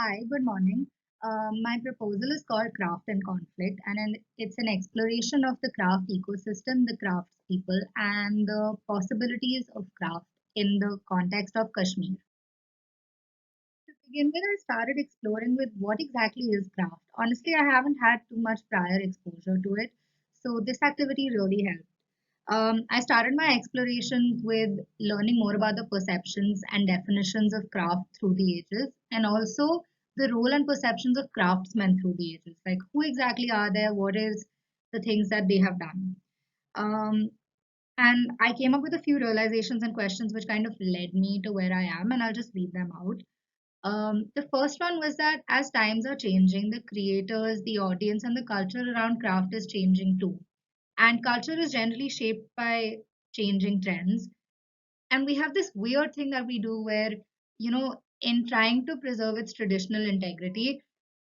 Hi, good morning. My proposal is called Craft and Conflict, and it's an exploration of the craft ecosystem, the crafts people, and the possibilities of craft in the context of Kashmir. To begin with, I started exploring with what exactly is craft. Honestly, I haven't had too much prior exposure to it, so this activity really helped. I started my exploration with learning more about the perceptions and definitions of craft through the ages, and also the role and perceptions of craftsmen through the ages. Like, who exactly are there? What is the things that they have done? Um, and I came up with a few realizations and questions which kind of led me to where I am, and I'll just read them out. The first one was that as times are changing, the creators, the audience, and the culture around craft is changing too. And culture is generally shaped by changing trends. And we have this weird thing that we do where, in trying to preserve its traditional integrity,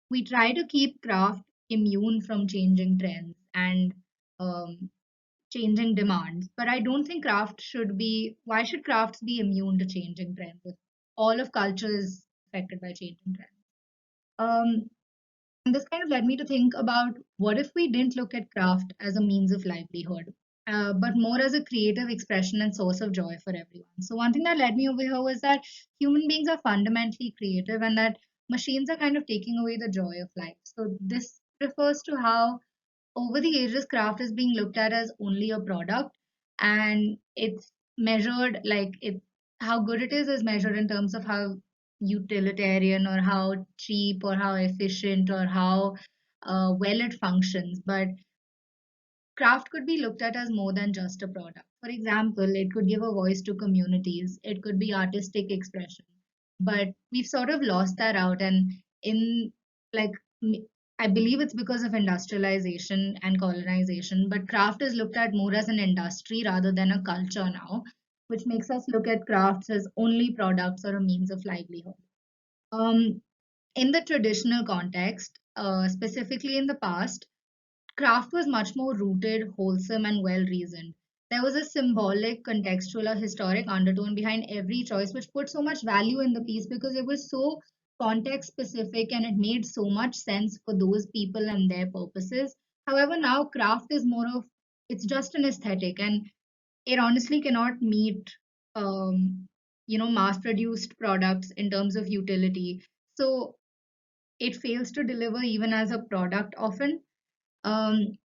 we try to keep craft immune from changing trends and um, changing demands. But I don't think why should crafts be immune to changing trends if all of culture is affected by changing trends? Um, and this kind of led me to think about what if we didn't look at craft as a means of livelihood, but more as a creative expression and source of joy for everyone. So, one thing that led me over here was that human beings are fundamentally creative and that machines are kind of taking away the joy of life. So, this refers to how over the ages, craft is being looked at as only a product and it's measured how good it is measured in terms of how utilitarian or how cheap or how efficient or how well it functions. But craft could be looked at as more than just a product. For example, it could give a voice to communities, it could be artistic expression. But we've sort of lost that out. And in like, m- I believe it's because of industrialization and colonization, but craft is looked at more as an industry rather than a culture now, which makes us look at crafts as only products or a means of livelihood. Um, in the traditional context, specifically in the past, craft was much more rooted, wholesome, and well reasoned. There was a symbolic, contextual, or historic undertone behind every choice, which put so much value in the piece because it was so context specific and it made so much sense for those people and their purposes. However, now craft is more of it's just an aesthetic and it honestly cannot meet um, mass produced products in terms of utility. So it fails to deliver even as a product often. um,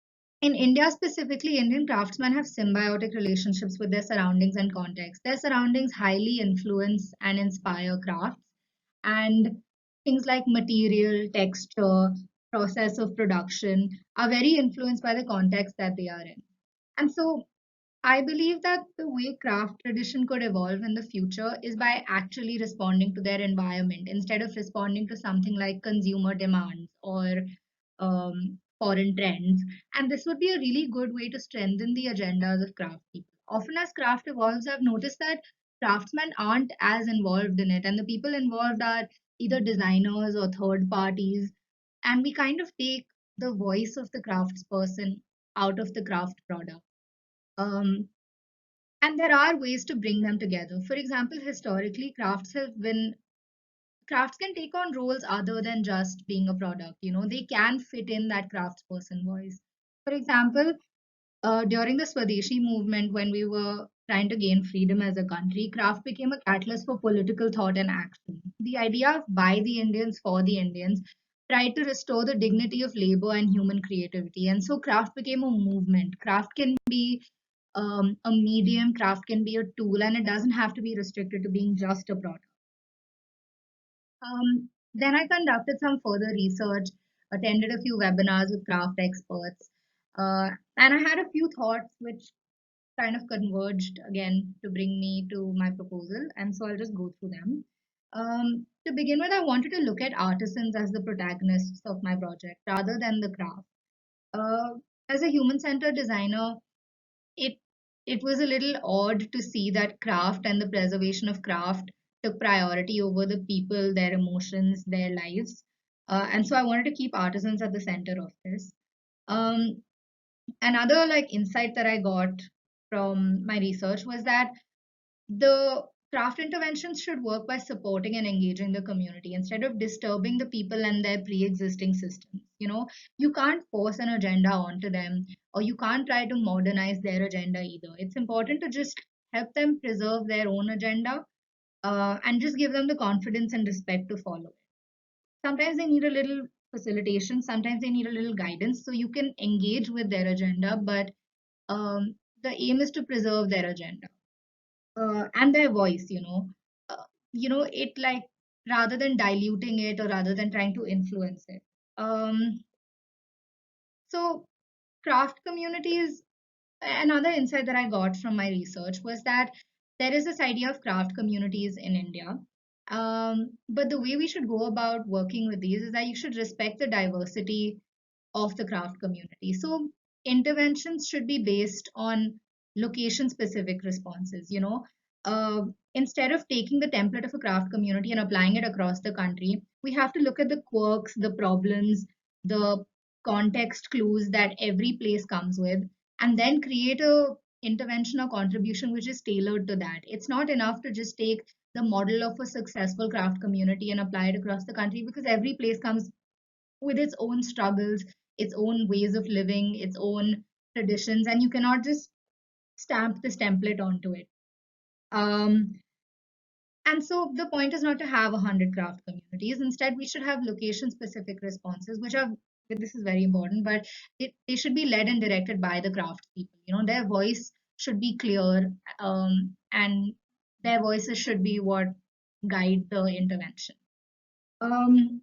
in India specifically, Indian craftsmen have symbiotic relationships with their surroundings and context. Their surroundings highly influence and inspire crafts, and things like material, texture, process of production are very influenced by the context that they are in. And so I believe that the way craft tradition could evolve in the future is by actually responding to their environment instead of responding to something like consumer demands or foreign trends. And this would be a really good way to strengthen the agendas of craft people. Often, as craft evolves, I've noticed that craftsmen aren't as involved in it, and the people involved are either designers or third parties. And we kind of take the voice of the craftsperson out of the craft product. Um, and there are ways to bring them together. For example, historically, crafts can take on roles other than just being a product. They can fit in that craftsperson voice. For example, during the Swadeshi movement, when we were trying to gain freedom as a country, craft became a catalyst for political thought and action. The idea of by the Indians for the Indians tried to restore the dignity of labor and human creativity. And so craft became a movement. Craft can be a medium, craft can be a tool, and it doesn't have to be restricted to being just a product. Then I conducted some further research, attended a few webinars with craft experts, and I had a few thoughts which kind of converged again to bring me to my proposal. And so I'll just go through them. To begin with, I wanted to look at artisans as the protagonists of my project rather than the craft. Uh, as a human-centered designer, it it was a little odd to see that craft and the preservation of craft took priority over the people, their emotions, their lives. And so I wanted to keep artisans at the center of this. Um, Another like insight that I got from my research was that the Craft interventions should work by supporting and engaging the community instead of disturbing the people and their pre-existing systems. You can't force an agenda onto them, or you can't try to modernize their agenda either. It's important to just help them preserve their own agenda, and just give them the confidence and respect to follow it. Sometimes they need a little facilitation, sometimes they need a little guidance, so you can engage with their agenda, but the aim is to preserve their agenda, and their voice. It like, rather than diluting it or rather than trying to influence it. Um, so craft communities, another insight that I got from my research was that there is this idea of craft communities in India. But the way we should go about working with these is that you should respect the diversity of the craft community. So interventions should be based on location specific responses. Instead of taking the template of a craft community and applying it across the country, we have to look at the quirks, the problems, the context clues that every place comes with, and then create a intervention or contribution which is tailored to that. It's not enough to just take the model of a successful craft community and apply it across the country, because every place comes with its own struggles, its own ways of living, its own traditions, and you cannot just stamp this template onto it. Um, and so the point is not to have 100 craft communities. Instead, we should have location specific responses, which are, this is very important, but they should be led and directed by the craft people. Their voice should be clear, and their voices should be what guide the intervention. Um,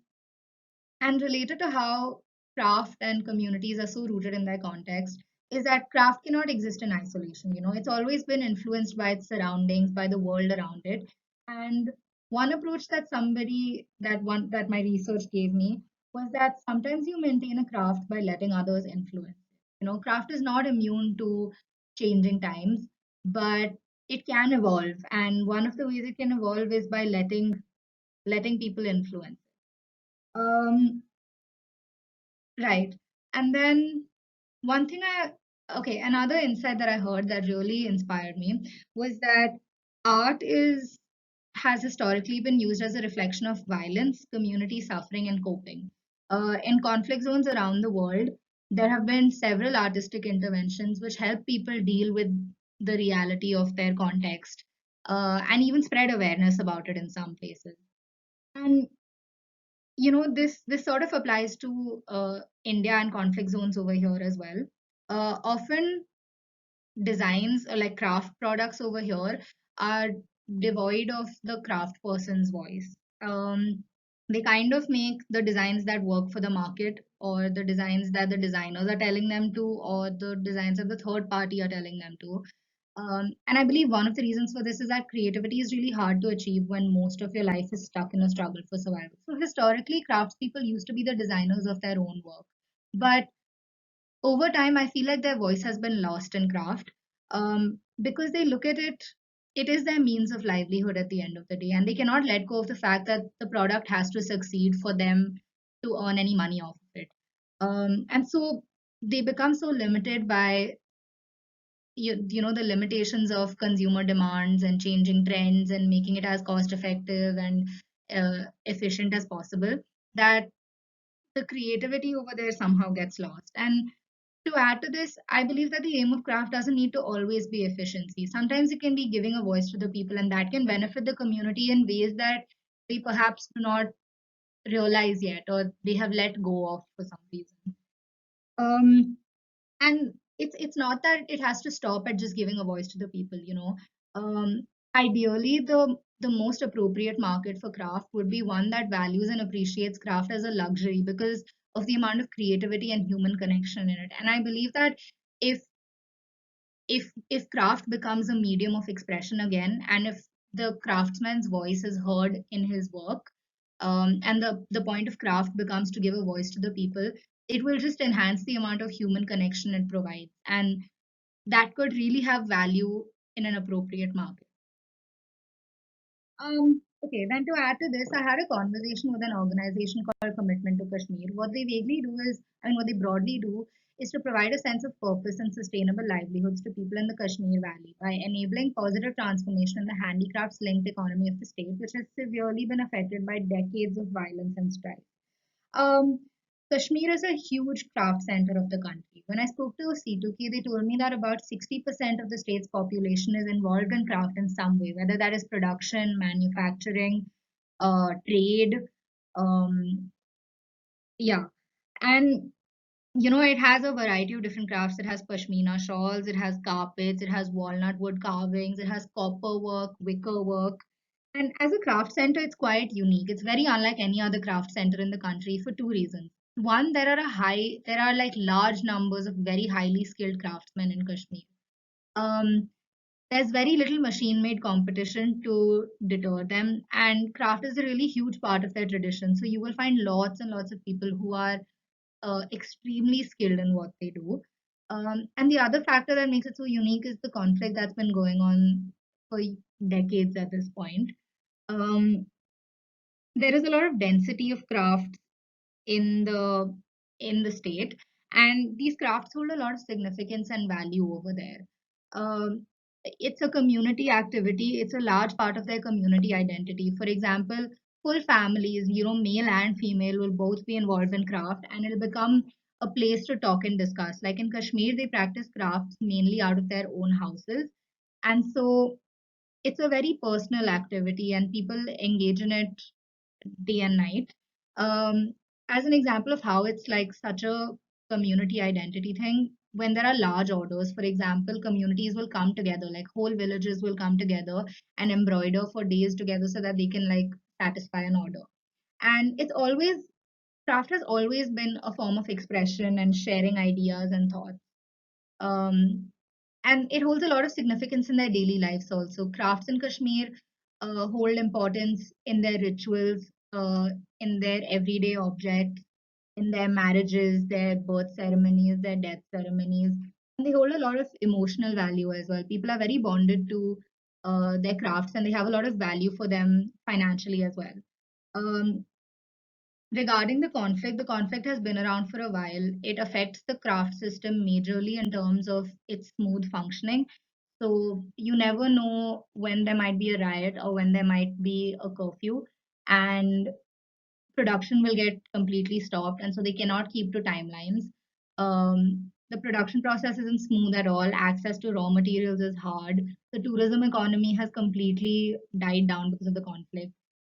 And related to how craft and communities are so rooted in their context is that craft cannot exist in isolation. It's always been influenced by its surroundings, by the world around it. And one approach that my research gave me was that sometimes you maintain a craft by letting others influence it. Craft is not immune to changing times, but it can evolve. And one of the ways it can evolve is by letting people influence. Um, Right. And then one thing another insight that I heard that really inspired me was that art has historically been used as a reflection of violence, community suffering, and coping. In conflict zones around the world, there have been several artistic interventions which help people deal with the reality of their context, and even spread awareness about it in some places. And this sort of applies to India and conflict zones over here as well. Often designs or like craft products over here are devoid of the craft person's voice. They kind of make the designs that work for the market, or the designs that the designers are telling them to, or the designs that the third party are telling them to. And I believe one of the reasons for this is that creativity is really hard to achieve when most of your life is stuck in a struggle for survival. So historically, craftspeople used to be the designers of their own work. But over time, I feel like their voice has been lost in craft, because they look at it, it is their means of livelihood at the end of the day, and they cannot let go of the fact that the product has to succeed for them to earn any money off of it. And so they become so limited by the limitations of consumer demands and changing trends and making it as cost effective and efficient as possible, that the creativity over there somehow gets lost. And to add to this, I believe that the aim of craft doesn't need to always be efficiency. Sometimes it can be giving a voice to the people, and that can benefit the community in ways that they perhaps do not realize yet, or they have let go of for some reason. um and it's not that it has to stop at just giving a voice to the people. Ideally, the most appropriate market for craft would be one that values and appreciates craft as a luxury because of the amount of creativity and human connection in it. And I believe that if if craft becomes a medium of expression again, and if the craftsman's voice is heard in his work, and the point of craft becomes to give a voice to the people, it will just enhance the amount of human connection it provides, and that could really have value in an appropriate market. Okay, then to add to this, I had a conversation with an organization called Commitment to Kashmir. What they vaguely do is, I mean, what they broadly do is to provide a sense of purpose and sustainable livelihoods to people in the Kashmir Valley by enabling positive transformation in the handicrafts linked economy of the state, which has severely been affected by decades of violence and strife. Um, Kashmir is a huge craft center of the country. When I spoke to C2K, they told me that about 60% of the state's population is involved in craft in some way, whether that is production, manufacturing, trade, um, yeah. And it has a variety of different crafts. It has pashmina shawls, it has carpets, it has walnut wood carvings, it has copper work, wicker work. And as a craft center, it's quite unique. It's very unlike any other craft center in the country for two reasons. One, there are like large numbers of very highly skilled craftsmen in Kashmir. Um, there's very little machine made competition to deter them, and craft is a really huge part of their tradition. So you will find lots and lots of people who are extremely skilled in what they do. And the other factor that makes it so unique is the conflict that's been going on for decades at this point. Um, there is a lot of density of crafts in the state, and these crafts hold a lot of significance and value over there. Um, it's a community activity. It's a large part of their community identity. For example, full families, male and female, will both be involved in craft, and it'll become a place to talk and discuss. Like in Kashmir, they practice crafts mainly out of their own houses, and so it's a very personal activity, and people engage in it day and night. Um, as an example of how it's like such a community identity thing, when there are large orders, for example, communities will come together, like whole villages will come together and embroider for days together so that they can like satisfy an order. And craft has always been a form of expression and sharing ideas and thoughts. Um, and it holds a lot of significance in their daily lives also. Crafts in Kashmir hold importance in their rituals, in their everyday objects, in their marriages, their birth ceremonies, their death ceremonies. And they hold a lot of emotional value as well. People are very bonded to their crafts, and they have a lot of value for them financially as well. Um, Regarding the conflict has been around for a while. It affects the craft system majorly in terms of its smooth functioning. So you never know when there might be a riot or when there might be a curfew, and production will get completely stopped, and so they cannot keep to timelines. The production process isn't smooth at all. Access to raw materials is hard. The tourism economy has completely died down because of the conflict,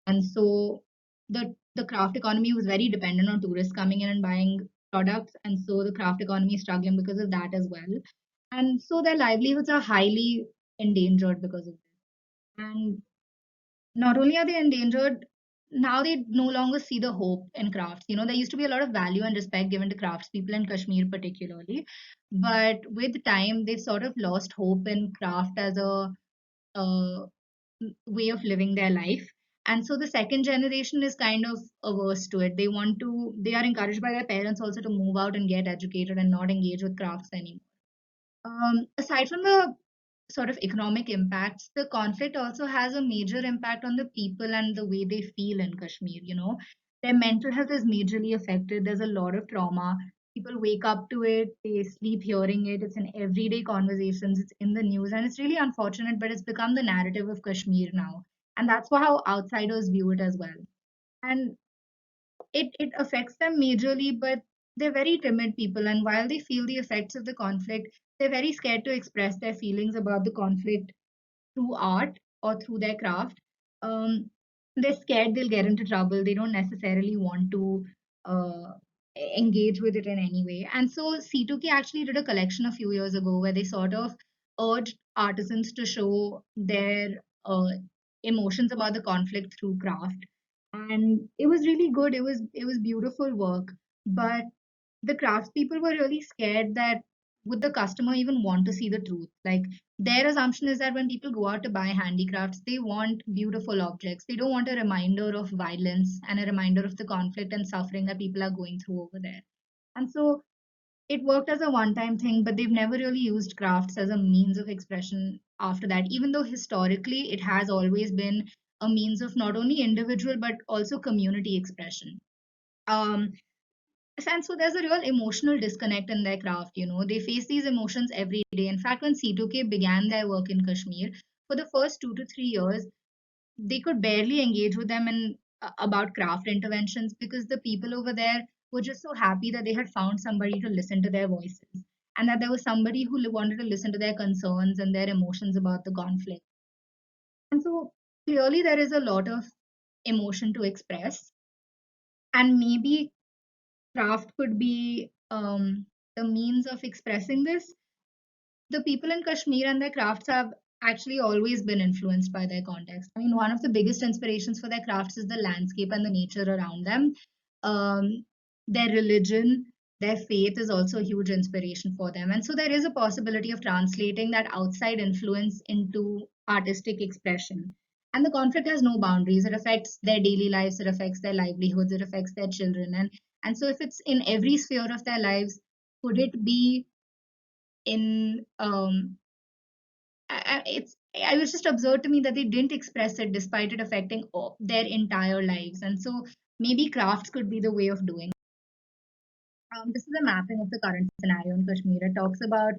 and so the craft economy was very dependent on tourists coming in and buying products, and so the craft economy is struggling because of that as well. And so their livelihoods are highly endangered because of this. And not only are they endangered, now they no longer see the hope in crafts. There used to be a lot of value and respect given to craftspeople in Kashmir, particularly. But with time, they've sort of lost hope in craft as a way of living their life. And so the second generation is kind of averse to it. They are encouraged by their parents also to move out and get educated and not engage with crafts anymore. Aside from the sort of economic impacts, the conflict also has a major impact on the people and the way they feel in Kashmir. Their mental health is majorly affected. There's a lot of trauma. People wake up to it, they sleep hearing it. It's in everyday conversations, it's in the news, and it's really unfortunate, but it's become the narrative of Kashmir now. And that's how outsiders view it as well. And it affects them majorly, but they're very timid people. And while they feel the effects of the conflict, they're very scared to express their feelings about the conflict through art or through their craft. Um, they're scared they'll get into trouble. They don't necessarily want to engage with it in any way. And so C2K actually did a collection a few years ago where they sort of urged artisans to show their emotions about the conflict through craft. And it was really good. It was beautiful work. But the craftspeople were really scared that would the customer even want to see the truth? Like their assumption is that when people go out to buy handicrafts, they want beautiful objects. They don't want a reminder of violence and a reminder of the conflict and suffering that people are going through over there. And so it worked as a one time thing, but they've never really used crafts as a means of expression after that, even though historically it has always been a means of not only individual but also community expression. Um, And so there's a real emotional disconnect in their craft. They face these emotions every day. In fact, when C2K began their work in Kashmir, for the first 2 to 3 years, they could barely engage with them in about craft interventions because the people over there were just so happy that they had found somebody to listen to their voices, and that there was somebody who wanted to listen to their concerns and their emotions about the conflict. And so clearly there is a lot of emotion to express, and maybe craft could be the means of expressing this. The people in Kashmir and their crafts have actually always been influenced by their context. I mean, one of the biggest inspirations for their crafts is the landscape and the nature around them. Their religion, their faith is also a huge inspiration for them. And so there is a possibility of translating that outside influence into artistic expression. And the conflict has no boundaries. It affects their daily lives, it affects their livelihoods, it affects their children. And so if it's in every sphere of their lives, could it be in it's I was just observed to me that they didn't express it despite it affecting their entire lives. And so maybe crafts could be the way of doing. This is a mapping of the current scenario in Kashmir. It talks about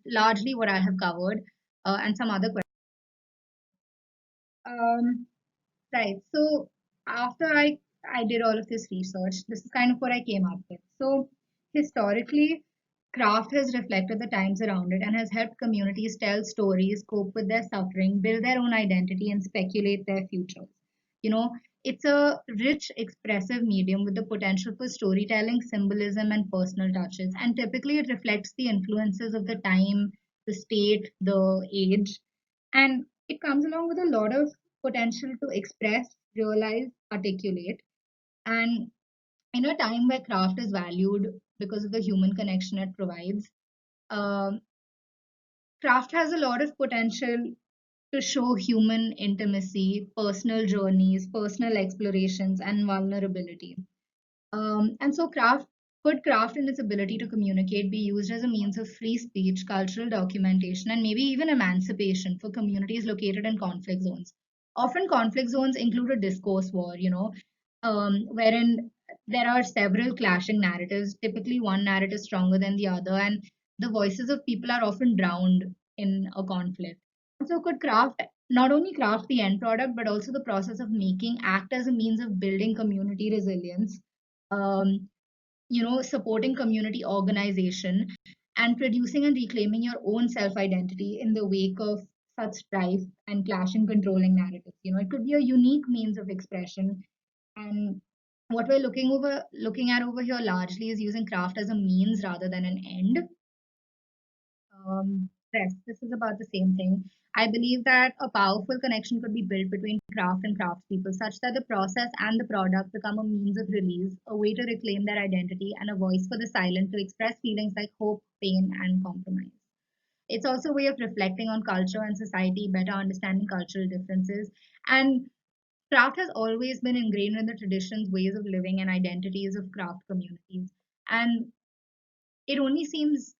largely what I have covered, and some other questions. Um, right. So after I did all of this research, this is kind of what I came up with. So historically, craft has reflected the times around it and has helped communities tell stories, cope with their suffering, build their own identity, and speculate their futures. You know, it's a rich, expressive medium with the potential for storytelling, symbolism, and personal touches. And typically, it reflects the influences of the time, the state, the age, and it comes along with a lot of potential to express, realize, articulate. And in a time where craft is valued because of the human connection it provides, um, craft has a lot of potential to show human intimacy, personal journeys, personal explorations, and vulnerability. And so, craft in its ability to communicate be used as a means of free speech, cultural documentation, and maybe even emancipation for communities located in conflict zones. Often, conflict zones include a discourse war, wherein there are several clashing narratives. Typically, one narrative is stronger than the other, and the voices of people are often drowned in a conflict. So, could craft not only craft the end product, but also the process of making act as a means of building community resilience, um, supporting community organization, and producing and reclaiming your own self identity in the wake of such strife and clash and controlling narratives. It could be a unique means of expression. And what we're looking at over here largely is using craft as a means rather than an end. Yes, this is about the same thing. I believe that a powerful connection could be built between craft and craftspeople, such that the process and the product become a means of release, a way to reclaim their identity, and a voice for the silent to express feelings like hope, pain, and compromise. It's also a way of reflecting on culture and society, better understanding cultural differences. And craft has always been ingrained in the traditions, ways of living, and identities of craft communities. And it only seems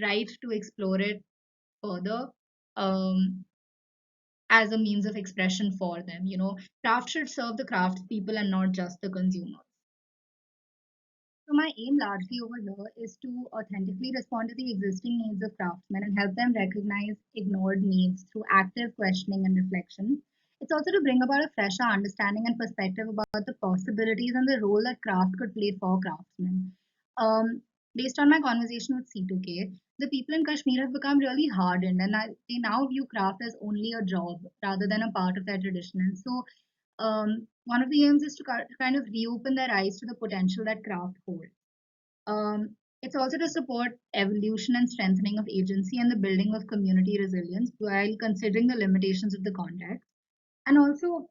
right to explore it further, um, as a means of expression for them. Craft should serve the craftspeople and not just the consumers. So my aim largely over here is to authentically respond to the existing needs of craftsmen and help them recognize ignored needs through active questioning and reflection. It's also to bring about a fresher understanding and perspective about the possibilities and the role that craft could play for craftsmen. Um, Based on my conversation with C2K, the people in Kashmir have become really hardened, and they now view craft as only a job rather than a part of their tradition. And so one of the aims is to kind of reopen their eyes to the potential that craft holds. It's also to support evolution and strengthening of agency and the building of community resilience while considering the limitations of the context. And also,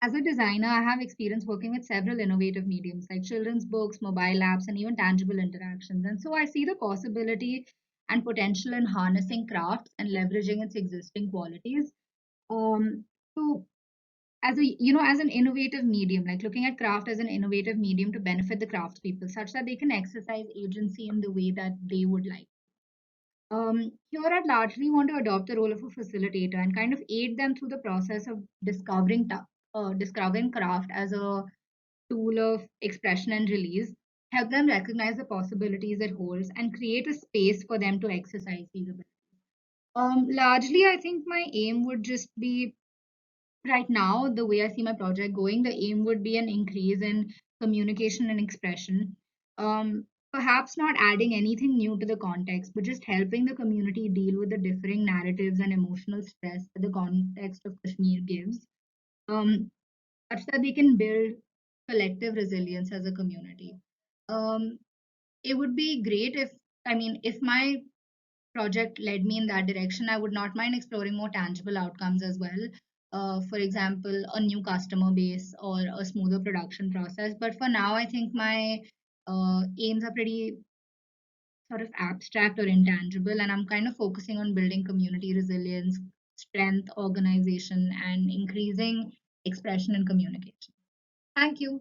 as a designer, I have experience working with several innovative mediums like children's books, mobile apps, and even tangible interactions. And so I see the possibility and potential in harnessing crafts and leveraging its existing qualities um, to as an innovative medium, like looking at craft as an innovative medium to benefit the craftspeople such that they can exercise agency in the way that they would like. Here I'd largely want to adopt the role of a facilitator and kind of aid them through the process of discovering craft as a tool of expression and release, help them recognize the possibilities it holds, and create a space for them to exercise these abilities. Largely, I think my aim would just be right now, the way I see my project going, the aim would be an increase in communication and expression. Perhaps not adding anything new to the context, but just helping the community deal with the differing narratives and emotional stress that the context of Kashmir gives, um, such that they can build collective resilience as a community. Um, it would be great if, I mean, if my project led me in that direction, I would not mind exploring more tangible outcomes as well. For example, a new customer base or a smoother production process. But for now, I think my aims are pretty sort of abstract or intangible, and I'm kind of focusing on building community resilience, strength, organization, and increasing expression and communication. Thank you.